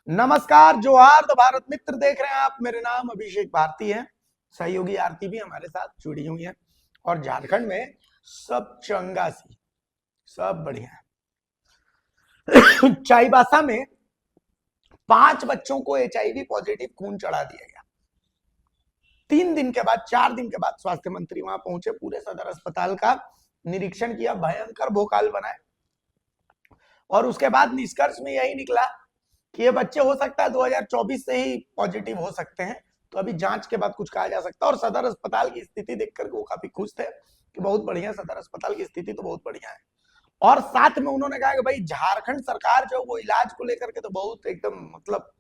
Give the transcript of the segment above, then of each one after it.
नमस्कार, जोहार भारत मित्र देख रहे हैं आप। मेरे नाम अभिषेक भारती है। सहयोगी आरती भी हमारे साथ जुड़ी हुई है। और झारखंड में सब चंगा सी, सब बढ़िया है। चाईबासा में 5 बच्चों को HIV पॉजिटिव खून चढ़ा दिया गया। 4 दिन के बाद स्वास्थ्य मंत्री वहां पहुंचे, पूरे सदर अस्पताल का निरीक्षण किया, भयंकर भोकाल बनाए और उसके बाद निष्कर्ष में यही निकला कि ये बच्चे हो सकता है 2024 से ही पॉजिटिव हो सकते हैं। तो अभी जांच के बाद कुछ कहा जा सकता है। और सदर अस्पताल की स्थिति देखकर वो काफी खुश थे कि बहुत बढ़िया, सदर अस्पताल की स्थिति तो बहुत बढ़िया है। और साथ में उन्होंने कहा कि भाई झारखंड सरकार जो वो इलाज को लेकर के तो बहुत एकदम मतलब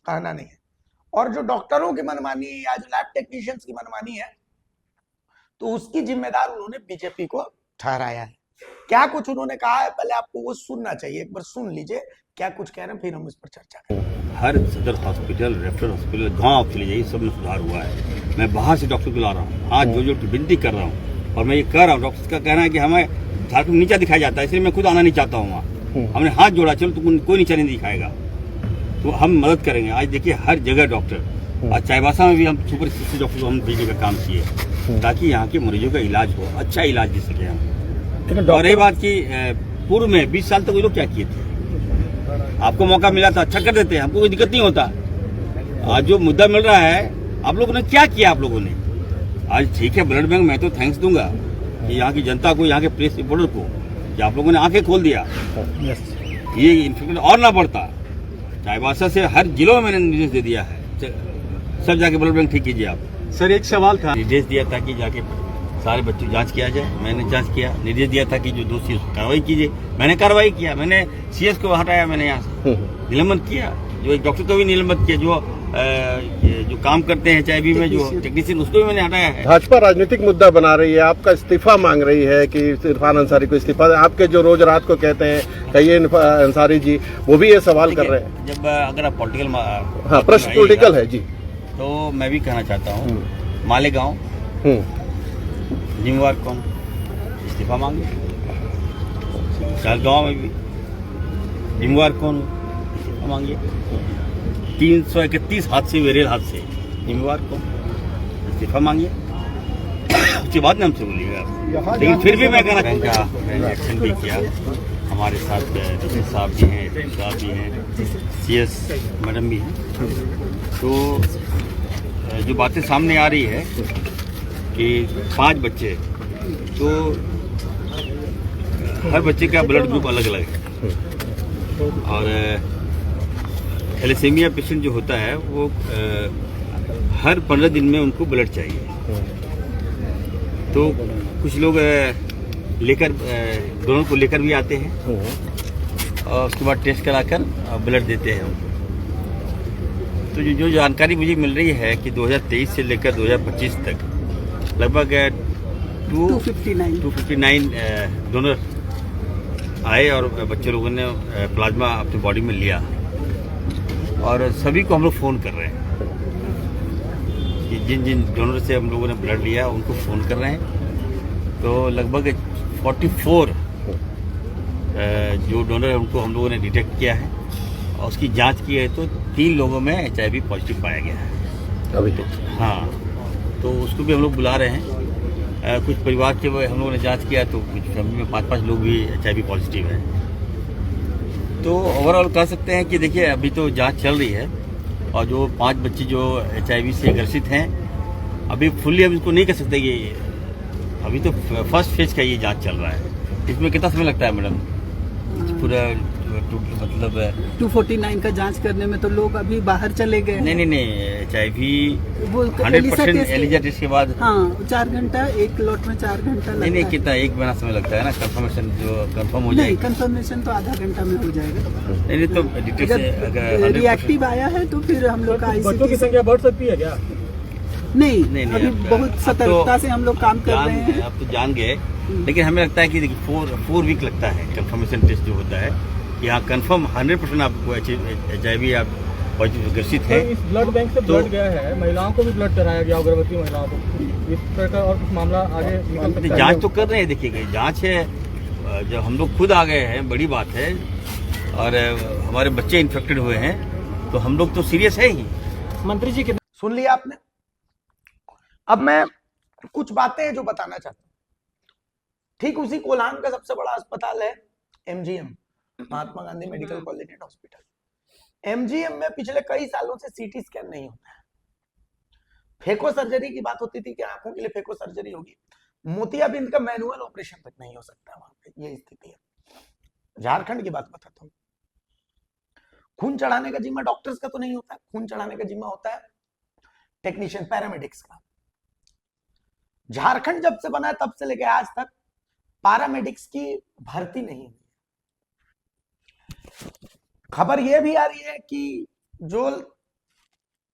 कहना नहीं है। और जो डॉक्टरों की मनमानी या जो लैब टेक्नीशियंस की मनमानी है तो उसकी जिम्मेदार उन्होंने बीजेपी को ठहराया है। क्या कुछ उन्होंने कहा है, पहले आपको वो सुनना चाहिए, एक बार सुन लीजिए क्या कुछ कह रहे हैं, फिर हम इस पर चर्चा करें। हर सदर हॉस्पिटल, रेफरल हॉस्पिटल, गांव चले जाइए, सब में सुधार हुआ है। मैं बाहर से डॉक्टर को ला रहा हूँ, हाथ जोड़ जोड़ विनती कर रहा हूँ। और मैं ये कह रहा हूँ, डॉक्टर का कहना है कि हमें झारखंड नीचा दिखाया जाता है, इसलिए मैं खुद आना नहीं चाहता हूँ वहाँ। हमने हाथ जोड़ा, चलो तो कोई नीचा नहीं दिखाएगा, तो हम मदद करेंगे। आज देखिए हर जगह डॉक्टर, आज चाईबासा में भी हम सुपर स्पेशलिस्ट डॉक्टर को हम भेजने का काम किए ताकि यहाँ के मरीजों का इलाज हो, अच्छा इलाज दे सके हम। और ये बात की पूर्व में 20 साल तक वो लोग क्या किए थे, आपको मौका मिला था अच्छा कर देते हैं, हमको कोई दिक्कत नहीं होता। आज जो मुद्दा मिल रहा है, आप लोगों ने क्या किया, आप लोगों ने आज ठीक है ब्लड बैंक, मैं तो थैंक्स दूंगा कि यहाँ की जनता को, यहाँ के प्रेस रिपोर्टर को, कि आप लोगों ने आंखें खोल दिया। ये इन्फेक्शन और ना बढ़ता। चाईबासा से हर जिलों में मैंने निर्देश दे दिया है, सब जाके ब्लड बैंक ठीक कीजिए आप। सर एक सवाल था, निर्देश दिया था कि जाके सारे बच्चों जांच किया जाए, मैंने जांच किया। निर्देश दिया था कि जो दोषी है कार्रवाई कीजिए, मैंने कार्रवाई किया। मैंने CS को हटाया, मैंने यहाँ से निलंबन किया, जो एक डॉक्टर को भी निलंबित किया, जो काम करते हैं HIV में जो टेक्नीशियन, उसको भी मैंने हटाया है। भाजपा राजनीतिक मुद्दा बना रही है, आपका इस्तीफा मांग रही है कि इरफान अंसारी को इस्तीफा। आपके जो रोज रात को कहते हैं कहिए अंसारी जी, वो भी ये सवाल कर रहे हैं। जब अगर आप पॉलिटिकल, हाँ प्रश्न पॉलिटिकल है जी, तो मैं भी कहना चाहता हूँ, मालेगांव जिम्मेवार कौन, इस्तीफा मांगे। चारगांव में भी जिम्मेवार कौन, इस्तीफा मांगिए। 331 हादसे हुए, रेल हादसे, जिम्मेवार कौन, इस्तीफा मांगिए। उसके बाद में हमसे बोलिएगा। लेकिन फिर भी मैं कहना चाहूँगा, एक्शन भी किया, हमारे साथ डीसी साहब भी हैं, SP साहब भी हैं, CS मैडम भी हैं। तो जो बातें सामने आ रही है कि 5 बच्चे, तो हर बच्चे का ब्लड ग्रुप अलग अलग है। और थैलेसीमिया पेशेंट जो होता है वो हर 15 दिन में उनको ब्लड चाहिए। तो कुछ लोग लेकर, डोनर को लेकर भी आते हैं और उसके बाद टेस्ट कराकर ब्लड देते हैं उनको। तो जो जानकारी मुझे मिल रही है कि 2023 से लेकर 2025 तक लगभग 259 डोनर आए और बच्चे लोगों ने प्लाज्मा अपनी बॉडी में लिया। और सभी को हम लोग फ़ोन कर रहे हैं कि जिन जिन डोनर से हम लोगों ने ब्लड लिया उनको फ़ोन कर रहे हैं। तो लगभग 44 जो डोनर है उनको हम लोगों ने डिटेक्ट किया है और उसकी जांच की है, तो 3 लोगों में HIV पॉजिटिव पाया गया है अभी तो। हाँ, तो उसको भी हम लोग बुला रहे हैं। कुछ परिवार के हम लोगों ने जांच किया तो कुछ फैमिली में 5-5 लोग भी HIV पॉजिटिव हैं। तो ओवरऑल कह सकते हैं कि देखिए अभी तो जांच चल रही है और जो 5 बच्चे जो HIV से ग्रसित हैं, अभी फुल्ली हम इसको नहीं कह सकते कि अभी तो फर्स्ट फेज का ये जांच चल रहा है। इसमें कितना समय लगता है मैडम पूरा, मतलब 249 का जांच करने में तो लोग अभी बाहर चले गए। नहीं HIV 100% एलिजा टेस्ट के बाद, हाँ 4 घंटा, एक लॉट में 4 घंटा लगता है। नहीं कितना, 1 महीना समय लगता है ना कंफर्मेशन, जो कंफर्म हो जाए। नहीं, कंफर्मेशन तो आधा घंटा में हो जाएगा। नहीं तो डिटेल से अगर रिएक्टिव आया है तो फिर हम लोग का बच्चों की संख्या बढ़ सकती है क्या? नहीं, अभी बहुत सतर्कता से हम लोग काम कर रहे हैं। अब तो जान गए, लेकिन हमें लगता है कि देखिए 4 वीक लगता है कंफर्मेशन टेस्ट जो होता है। यहाँ कंफर्म 100% आपको HIV आप पॉजिटिव ग्रसित है। इस ब्लड बैंक से ब्लड गया है, महिलाओं को भी ब्लड कराया गया, गर्भवती महिलाओं को। इस प्रकार और कुछ मामला आगे निकल सकता है। जांच तो कर रहे हैं, देखिए जांच है, जब हम लोग खुद आ गए हैं बड़ी बात है। और हमारे बच्चे इन्फेक्टेड हुए हैं तो हम लोग तो सीरियस है ही। मंत्री जी कितने सुन लिया आपने। अब मैं कुछ बातें हैं जो बताना चाहता हूं। ठीक उसी कोल्हान का सबसे बड़ा अस्पताल है MGM, Mahatma Gandhi medical college and hospital. MGM में पिछले कई सालों से सीटी स्कैन नहीं होता है। फेको सर्जरी की बात होती थी कि आंखों के लिए फेको सर्जरी होगी, मोतियाबिंद का मैनुअल ऑपरेशन तक नहीं हो सकता वहां पे, ये स्थिति है। झारखंड की बात बताता हूँ। खून चढ़ाने का जिम्मा डॉक्टर्स का तो नहीं होता, खून चढ़ाने का जिम्मा होता है टेक्नीशियन पैरामेडिक्स का। झारखंड जब से बना है तब से लेकर आज तक पैरामेडिक्स की भर्ती नहीं हुई। खबर यह भी आ रही है कि जो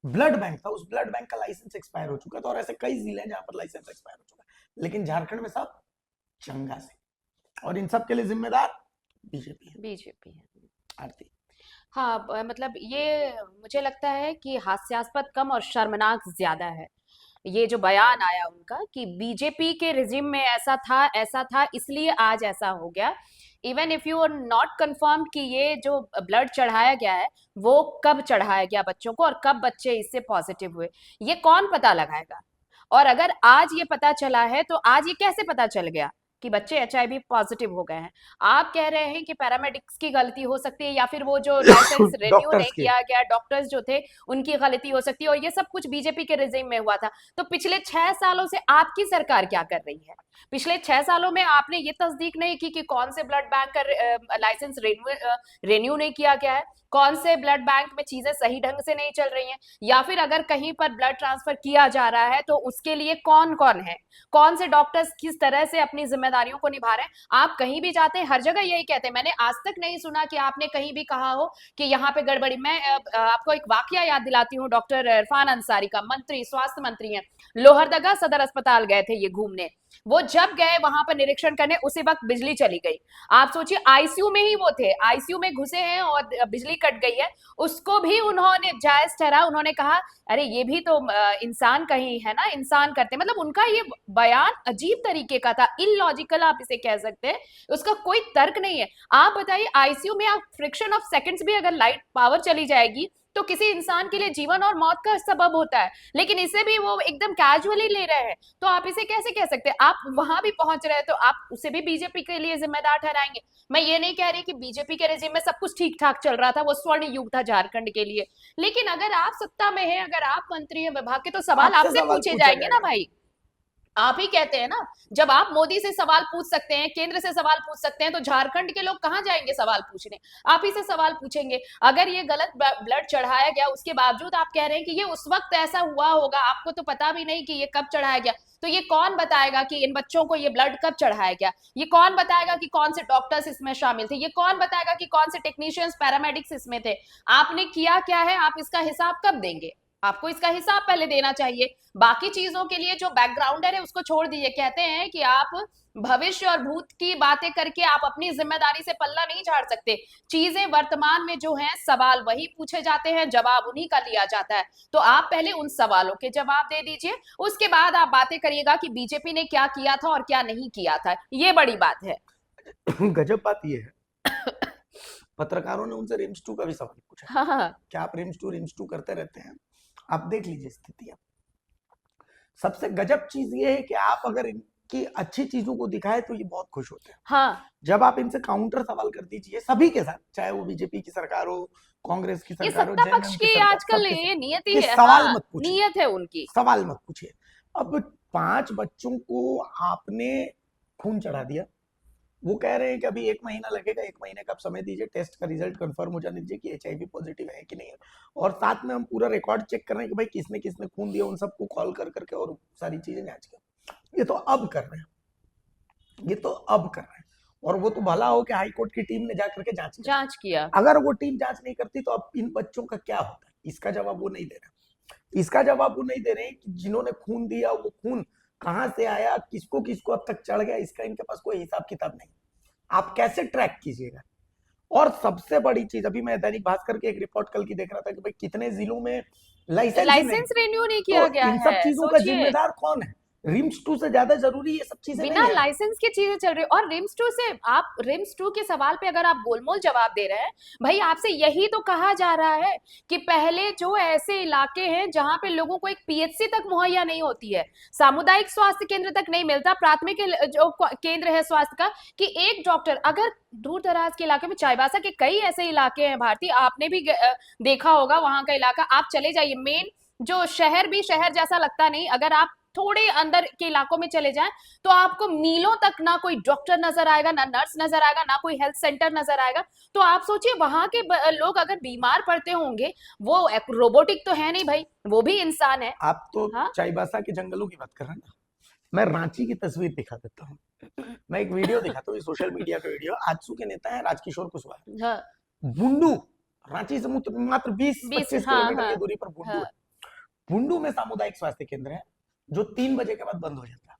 ब्लड बैंक था उस ब्लड बैंक का लाइसेंस एक्सपायर हो चुका था, और ऐसे कई जिले हैं जहां पर लाइसेंस एक्सपायर हो चुका है, लेकिन झारखंड में सब चंगा से, और इन सब के लिए जिम्मेदार बीजेपी है। आरती। हाँ, मतलब ये मुझे लगता है कि हास्यास्पद कम और शर्मनाक ज्यादा है। ये जो बयान आया उनका कि बीजेपी के रिजिम में ऐसा था इसलिए आज ऐसा हो गया। Even if you are not confirm कि ये जो ब्लड चढ़ाया गया है वो कब चढ़ाया गया बच्चों को और कब बच्चे इससे पॉजिटिव हुए, ये कौन पता लगाएगा? और अगर आज ये पता चला है तो आज ये कैसे पता चल गया कि बच्चे एचआईवी पॉजिटिव हो गए हैं? आप कह रहे हैं कि पैरामेडिक्स की गलती हो सकती है, या फिर वो जो लाइसेंस रिन्यू नहीं किया गया, डॉक्टर्स जो थे उनकी गलती हो सकती है, और ये सब कुछ बीजेपी के रिजिम में हुआ था। तो पिछले 6 सालों से आपकी सरकार क्या कर रही है? पिछले 6 सालों में आपने ये तस्दीक नहीं की कि कौन से ब्लड बैंक का लाइसेंस रिन्यू नहीं किया गया है, कौन से ब्लड बैंक में चीजें सही ढंग से नहीं चल रही हैं, या फिर अगर कहीं पर ब्लड ट्रांसफर किया जा रहा है तो उसके लिए कौन कौन है, कौन से डॉक्टर्स किस तरह से अपनी जिम्मेदारियों को निभा रहे हैं। आप कहीं भी जाते हैं हर जगह यही कहते हैं। मैंने आज तक नहीं सुना कि आपने कहीं भी कहा हो कि यहाँ पे गड़बड़ी। मैं आपको एक वाकया याद दिलाती हूँ। डॉक्टर इरफान अंसारी का, मंत्री, स्वास्थ्य मंत्री हैं, लोहरदगा सदर अस्पताल गए थे ये घूमने। वो जब गए वहां पर निरीक्षण करने, उसी वक्त बिजली चली गई। आप सोचिए, आईसीयू में ही वो थे, आईसीयू में घुसे हैं और बिजली कट गई है। उसको भी उन्होंने जायज ठहरा। उन्होंने कहा अरे ये भी तो इंसान का ही है ना, इंसान करते। मतलब उनका ये बयान अजीब तरीके का था, इलॉजिकल आप इसे कह सकते हैं, उसका कोई तर्क नहीं है। आप बताइए, आईसीयू में आप फ्रिक्शन ऑफ सेकंड्स भी अगर लाइट पावर चली जाएगी तो किसी इंसान के लिए जीवन और मौत का सबब होता है, लेकिन इसे भी वो एकदम कैजुअली ले रहे हैं। तो आप इसे कैसे कह सकते हैं? आप वहां भी पहुंच रहे हैं तो आप उसे भी बीजेपी के लिए जिम्मेदार ठहराएंगे। मैं ये नहीं कह रही कि बीजेपी के रेजिम में सब कुछ ठीक ठाक चल रहा था, वो स्वर्ण युग था झारखंड के लिए, लेकिन अगर आप सत्ता में हैं, अगर आप मंत्री हैं विभाग के, तो सवाल आपसे पूछे जाएंगे ना भाई। आप ही कहते हैं ना, जब आप मोदी से सवाल पूछ सकते हैं, केंद्र से सवाल पूछ सकते हैं, तो झारखंड के लोग कहां जाएंगे सवाल पूछने? आप ही से सवाल पूछेंगे। अगर ये गलत ब्लड चढ़ाया गया, उसके बावजूद आप कह रहे हैं कि ये उस वक्त ऐसा हुआ होगा, आपको तो पता भी नहीं कि ये कब चढ़ाया गया, तो ये कौन बताएगा कि इन बच्चों को ये ब्लड कब चढ़ाया गया? ये कौन बताएगा कि कौन से डॉक्टर्स इसमें शामिल थे? ये कौन बताएगा कि कौन से टेक्नीशियंस, पैरामेडिक्स इसमें थे? आपने किया क्या है? आप इसका हिसाब कब देंगे? आपको इसका हिसाब पहले देना चाहिए। बाकी चीजों के लिए जो बैकग्राउंडर है उसको छोड़ दीजिए। कहते हैं कि आप भविष्य और भूत की बातें करके आप अपनी जिम्मेदारी से पल्ला नहीं झाड़ सकते। चीजें वर्तमान में जो हैं, सवाल वही पूछे जाते हैं, जवाब उन्हीं का लिया जाता है। तो आप पहले उन सवालों के जवाब दे दीजिए, उसके बाद आप बातें करिएगा कि बीजेपी ने क्या किया था और क्या नहीं किया था। ये बड़ी बात है। गजब बात ये है, पत्रकारों ने उनसे रिम्स 2 का भी सवाल पूछा। हाँ। क्या आप रिम्स 2 करते रहते हैं? आप देख लीजिए स्थितियां। सबसे गजब चीज ये है कि आप अगर इनकी अच्छी चीजों को दिखाए तो ये बहुत खुश होते हैं। हाँ, जब आप इनसे काउंटर सवाल कर दीजिए सभी के साथ, चाहे वो बीजेपी की सरकार हो, कांग्रेस की ये सरकार हो, सत्ता पक्ष की आजकल सबके ये नियत ही ये है। सवाल हाँ, मत पूछिए। नियत है उनकी। सवाल मत पूछिए। अब 5 बच्चों को आपने खून चढ़ा दिया, वो कह रहे हैं कि अभी 1 महीना लगेगा, 1 महीने का आप समय दीजिए, टेस्ट का रिजल्ट कंफर्म हो जाने दीजिए कि एचआईवी पॉजिटिव है कि नहीं है, और साथ में हम पूरा रिकॉर्ड चेक कर रहे हैं कि भाई किसने किसने खून दिया, उन सबको कॉल कर करके और सारी चीजें जांच कर। ये तो अब कर रहे हैं, ये तो अब कर रहे हैं। और वो तो भला हो कि हाई कोर्ट की टीम ने जाकर के जांच किया। अगर वो टीम जांच नहीं करती तो अब इन बच्चों का क्या होता है, इसका जवाब वो नहीं दे रहे। इसका जवाब वो नहीं दे रहे कि जिन्होंने खून दिया वो खून कहां से आया, किसको किसको अब तक चढ़ गया, इसका इनके पास कोई हिसाब किताब नहीं। आप कैसे ट्रैक कीजिएगा? और सबसे बड़ी चीज, अभी मैं दैनिक भास्कर की एक रिपोर्ट कल की देख रहा था कि भाई कितने जिलों में लाइसेंस रिन्यू नहीं किया गया है। इन सब चीजों का जिम्मेदार कौन है? रिम्स 2 से ज्यादा जरूरी ये सब चीजें बिना नहीं है। लाइसेंस की चीजें चल रही। और रिम्स 2 से आप रिम्स 2 के सवाल पे अगर आप गोलमोल जवाब दे रहे हैं, भाई आपसे यही तो कहा जा रहा है कि पहले जो ऐसे इलाके हैं जहां पे लोगों को एक पीएचसी तक मुहैया नहीं होती है, सामुदायिक स्वास्थ्य केंद्र तक नहीं मिलता, प्राथमिक जो केंद्र है स्वास्थ्य का, कि एक डॉक्टर अगर दूर दराज के इलाके में, चाईबासा के कई ऐसे इलाके हैं भारती, आपने भी देखा होगा वहां का इलाका, आप चले जाइए, मेन जो शहर भी शहर जैसा लगता नहीं, अगर आप थोड़े अंदर के इलाकों में चले जाएं तो आपको मीलों तक ना कोई डॉक्टर नजर आएगा, ना नर्स नजर आएगा, ना कोई हेल्थ सेंटर नजर आएगा। तो आप सोचिए वहां के लोग अगर बीमार पड़ते होंगे, वो रोबोटिक तो है नहीं भाई, वो भी इंसान है। आप तो हाँ? चाईबासा के जंगलों की बात कर रहे हैं ना, मैं रांची की तस्वीर दिखा देता हूँ। मैं एक वीडियो दिखाता हूँ, सोशल मीडिया का वीडियो। आजसू के नेता है राजकिशोर कुशवाहा। हाँ, बुंडू, रांची से मात्र 20-25 हाँ, किलोमीटर हाँ, की दूरी पर बुंडू हाँ। है। बुंडू में सामुदायिक स्वास्थ्य केंद्र है जो 3 बजे के बाद बंद हो जाता है।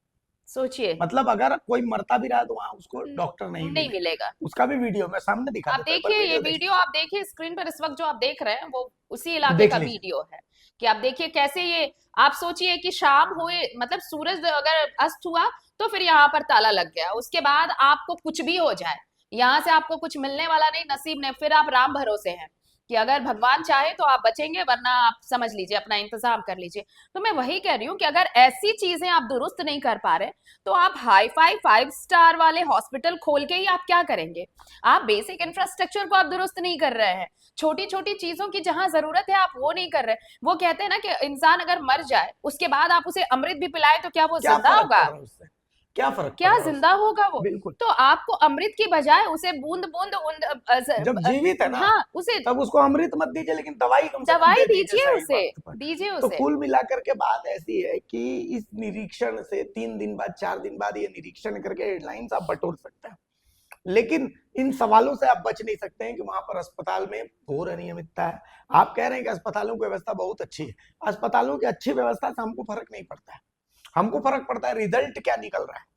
सोचिए, मतलब अगर कोई मरता भी रहा तो वहां उसको डॉक्टर नहीं नहीं मिले। मिलेगा। उसका भी वीडियो मैं सामने दिखा आप देता हूं, एक बार देखिए ये देख वीडियो, आप देखिए स्क्रीन पर इस वक्त जो आप देख रहे हैं वो उसी इलाके देख का लीजिए। वीडियो है, कि आप देखिए कैसे ये, आप सोचिए कि शाम हुए, मतलब सूरज अगर अस्त हुआ तो फिर यहाँ पर ताला लग गया, उसके बाद आपको कुछ भी हो जाए, यहाँ से आपको कुछ मिलने वाला नहीं, नसीब नहीं, फिर आप राम भरोसे हैं कि अगर भगवान चाहे तो आप बचेंगे, वरना आप समझ लीजिए अपना इंतजाम कर लीजिए। तो मैं वही कह रही हूँ कि अगर ऐसी चीजें आप दुरुस्त नहीं कर पा रहे तो आप हाई फाई 5 स्टार वाले हॉस्पिटल खोल के ही आप क्या करेंगे? आप बेसिक इंफ्रास्ट्रक्चर को आप दुरुस्त नहीं कर रहे हैं, छोटी छोटी चीजों की जहां जरूरत है आप वो नहीं कर रहे। वो कहते हैं ना कि इंसान अगर मर जाए उसके बाद आप उसे अमृत भी पिलाएं तो क्या वो क्या जिंदा फर्क होगा? पड़ रहा है उससे? क्या फर्क क्या पड़ रहा है जिंदा होगा वो? उससे? बिल्कुल। तो आपको अमृत की बजाय उसे बूंद बूंद जब जीवित है ना, हाँ, उसे तब उसको अमृत मत दीजिए, लेकिन दवाई कम से कम दवाई दे दीजिए, सही उसे वक्त पर। दीजिए तो उसे। कुल मिलाकर के बात ऐसी है कि इस निरीक्षण से 3 दिन बाद 4 दिन बाद ये निरीक्षण करके हेडलाइंस आप बटोर सकते हैं, लेकिन इन सवालों से आप बच नहीं सकते हैं कि वहां पर अस्पताल में घोर अनियमितता है। आप कह रहे हैं कि अस्पतालों की व्यवस्था बहुत अच्छी है। अस्पतालों की अच्छी व्यवस्था से हमको फर्क नहीं पड़ता है, हमको फर्क पड़ता है रिजल्ट क्या निकल रहा है।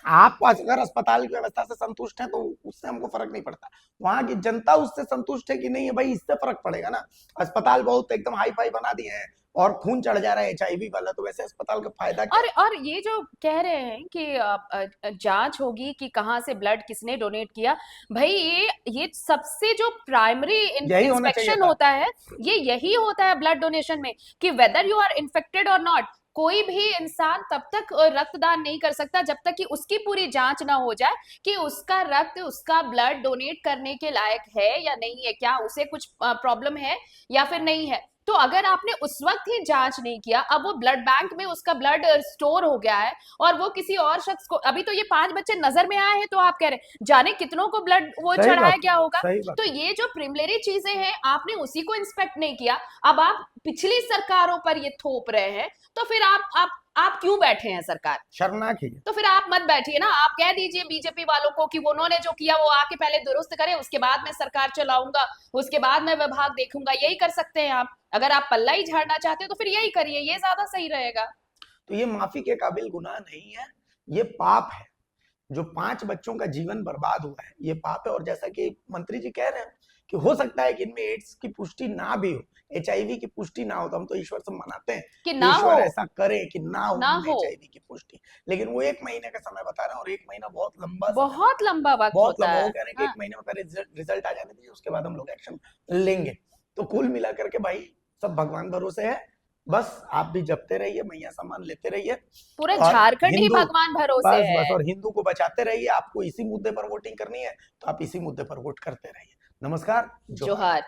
आप अगर अस्पताल की व्यवस्था से संतुष्ट हैं तो उससे हमको फर्क नहीं पड़ता, वहां की जनता उससे संतुष्ट है कि नहीं है, भाई इससे फर्क पड़ेगा ना। अस्पताल बहुत एकदम हाई फाई बना दिए हैं और खून चढ़ जा रहा है HIV वाला, तो वैसे अस्पताल का फायदा क्या? और ये जो कह रहे हैं कि जांच होगी कि कहाँ से ब्लड किसने डोनेट किया, भाई ये सबसे जो प्राइमरी यही होना चाहिए इंस्पेक्शन था। होता है, ये यही होता है ब्लड डोनेशन में, कि वेदर यू आर इन्फेक्टेड और नॉट। कोई भी इंसान तब तक रक्तदान नहीं कर सकता जब तक कि उसकी पूरी जांच ना हो जाए कि उसका रक्त, उसका ब्लड डोनेट करने के लायक है या नहीं है, क्या उसे कुछ प्रॉब्लम है या फिर नहीं है। तो अगर आपने उस वक्त ही जांच नहीं किया, अब वो ब्लड बैंक में उसका ब्लड स्टोर हो गया है और वो किसी और शख्स को, अभी तो ये 5 बच्चे नजर में आए हैं तो आप कह रहे हैं जाने कितनों को ब्लड वो सही चढ़ाया बात, गया होगा। सही बात। तो ये जो प्रिमिलरी चीजें हैं आपने उसी को इंस्पेक्ट नहीं किया, अब आप पिछली सरकारों पर ये थोप रहे हैं, तो फिर आप क्यों बैठे हैं सरकार? शर्मनाक ही है। तो फिर आप मत बैठिए ना, आप कह दीजिए बीजेपी वालों को कि उन्होंने जो किया वो आके पहले दुरुस्त करें, उसके बाद मैं सरकार चलाऊंगा, उसके बाद मैं विभाग देखूंगा। यही कर सकते हैं आप, अगर आप पल्ला ही झाड़ना चाहते हैं तो फिर यही करिए, ये ज्यादा सही रहेगा। तो ये माफी के काबिल गुनाह नहीं है, ये पाप है। जो 5 बच्चों का जीवन बर्बाद हुआ है ये पाप है। और जैसा कि मंत्री जी कह रहे हैं कि हो सकता है कि इनमें एड्स की पुष्टि ना भी हो, HIV की पुष्टि ना हो, तो हम तो ईश्वर से मनाते हैं कि कि ना हो, ईश्वर ऐसा करे कि ना हो ना हो। HIV की पुष्टि, लेकिन वो 1 महीने का समय बता रहे हैं और 1 महीना बहुत लंबा समय, बहुत लंबा वक्त बहुत होता लंबा। है। वो कह रहे हैं कि हाँ। 1 महीने में पहले रिजल्ट आ जाने दीजिए, उसके बाद हम लोग एक्शन लेंगे। तो कुल मिलाकर के भाई सब भगवान भरोसे है, बस आप भी जपते रहिए, मैया सामान लेते रहिए, पूरे और झारखंड ही हिंदू, भगवान भरोसे बस है। बस, और हिंदू को बचाते रहिए। आपको इसी मुद्दे पर वोटिंग करनी है तो आप इसी मुद्दे पर वोट करते रहिए। नमस्कार, जोहार। जोहार।